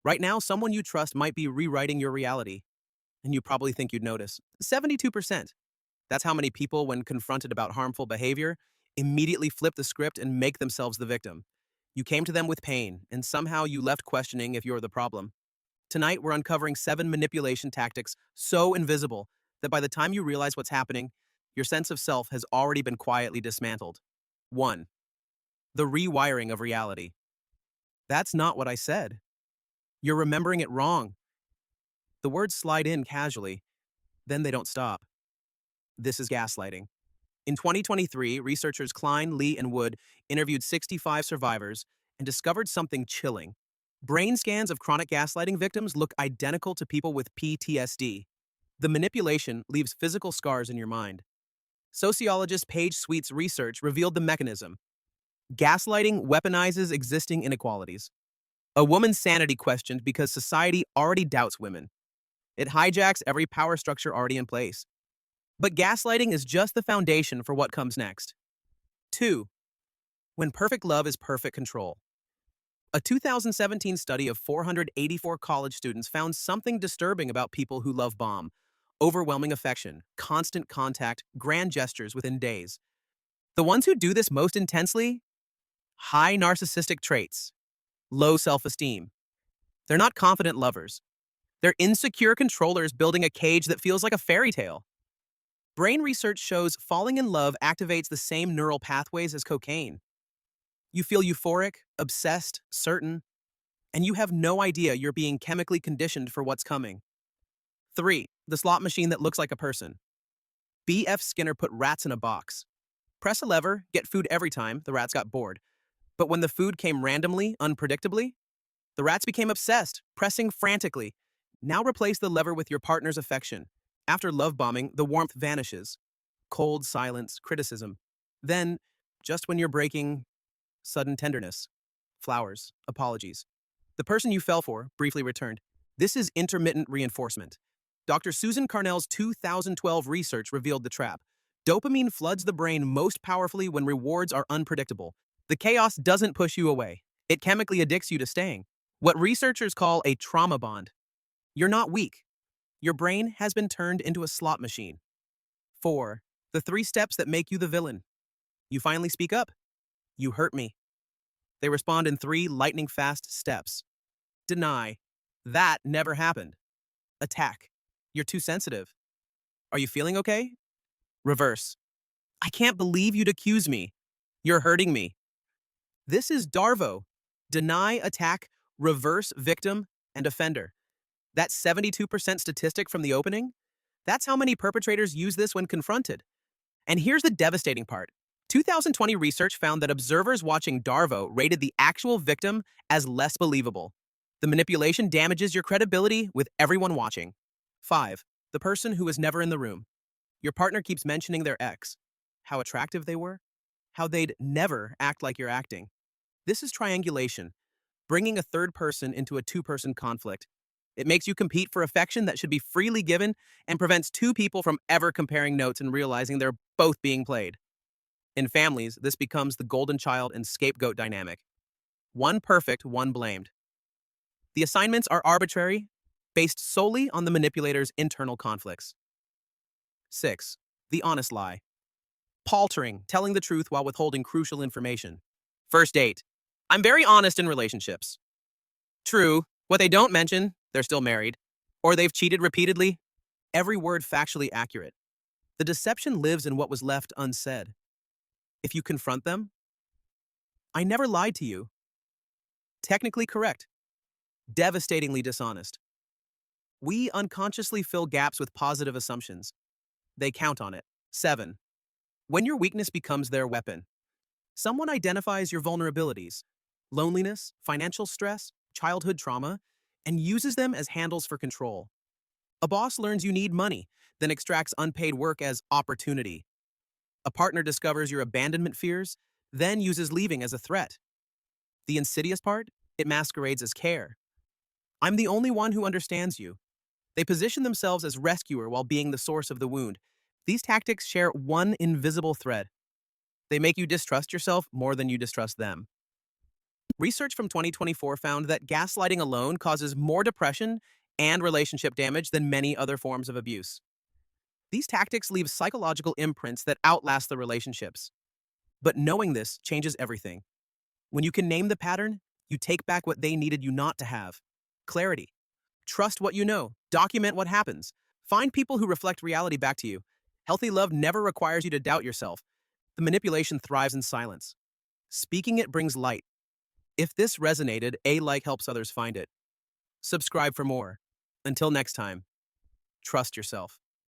Right now, someone you trust might be rewriting your reality, and you probably think you'd notice. 72%. That's how many people, when confronted about harmful behavior, immediately flip the script and make themselves the victim. You came to them with pain, and somehow you left questioning if you're the problem. Tonight, we're uncovering 7 manipulation tactics so invisible that by the time you realize what's happening, your sense of self has already been quietly dismantled. 1. The rewiring of reality. That's not what I said. You're remembering it wrong. The words slide in casually, then they don't stop. This is gaslighting. In 2023, researchers Klein, Lee, and Wood interviewed 65 survivors and discovered something chilling. Brain scans of chronic gaslighting victims look identical to people with PTSD. The manipulation leaves physical scars in your mind. Sociologist Paige Sweet's research revealed the mechanism. Gaslighting weaponizes existing inequalities. A woman's sanity questioned because society already doubts women. It hijacks every power structure already in place. But gaslighting is just the foundation for what comes next. 2. When perfect love is perfect control. A 2017 study of 484 college students found something disturbing about people who love bomb. Overwhelming affection, constant contact, grand gestures within days. The ones who do this most intensely? High narcissistic traits, low self-esteem. They're not confident lovers. They're insecure controllers building a cage that feels like a fairy tale. Brain research shows falling in love activates the same neural pathways as cocaine. You feel euphoric, obsessed, certain, and you have no idea you're being chemically conditioned for what's coming. 3. The slot machine that looks like a person. B.F. Skinner put rats in a box. Press a lever, get food every time, the rats got bored. But when the food came randomly, unpredictably, the rats became obsessed, pressing frantically. Now replace the lever with your partner's affection. After love bombing, the warmth vanishes. Cold silence, criticism. Then, just when you're breaking, sudden tenderness. Flowers, apologies. The person you fell for briefly returned. This is intermittent reinforcement. Dr. Susan Carnell's 2012 research revealed the trap. Dopamine floods the brain most powerfully when rewards are unpredictable. The chaos doesn't push you away. It chemically addicts you to staying. What researchers call a trauma bond. You're not weak. Your brain has been turned into a slot machine. 4. The 3 steps that make you the villain. You finally speak up. You hurt me. They respond in 3 lightning-fast steps. Deny. That never happened. Attack. You're too sensitive. Are you feeling okay? Reverse. I can't believe you'd accuse me. You're hurting me. This is DARVO. Deny, attack, reverse, victim, and offender. That 72% statistic from the opening? That's how many perpetrators use this when confronted. And here's the devastating part. 2020 research found that observers watching DARVO rated the actual victim as less believable. The manipulation damages your credibility with everyone watching. 5. The person who is never in the room. Your partner keeps mentioning their ex, how attractive they were, how they'd never act like you're acting. This is triangulation, bringing a third person into a two-person conflict. It makes you compete for affection that should be freely given and prevents 2 people from ever comparing notes and realizing they're both being played. In families, this becomes the golden child and scapegoat dynamic. One perfect, one blamed. The assignments are arbitrary, based solely on the manipulator's internal conflicts. 6. The honest lie. Paltering, telling the truth while withholding crucial information. First date. I'm very honest in relationships. True, what they don't mention, they're still married. Or they've cheated repeatedly. Every word factually accurate. The deception lives in what was left unsaid. If you confront them, I never lied to you. Technically correct. Devastatingly dishonest. We unconsciously fill gaps with positive assumptions. They count on it. 7. When your weakness becomes their weapon. Someone identifies your vulnerabilities, loneliness, financial stress, childhood trauma, and uses them as handles for control. A boss learns you need money, then extracts unpaid work as opportunity. A partner discovers your abandonment fears, then uses leaving as a threat. The insidious part? It masquerades as care. I'm the only one who understands you. They position themselves as rescuer while being the source of the wound. These tactics share one invisible thread. They make you distrust yourself more than you distrust them. Research from 2024 found that gaslighting alone causes more depression and relationship damage than many other forms of abuse. These tactics leave psychological imprints that outlast the relationships. But knowing this changes everything. When you can name the pattern, you take back what they needed you not to have: clarity. Trust what you know, document what happens, find people who reflect reality back to you. Healthy love never requires you to doubt yourself. The manipulation thrives in silence. Speaking it brings light. If this resonated, a like helps others find it. Subscribe for more. Until next time, trust yourself.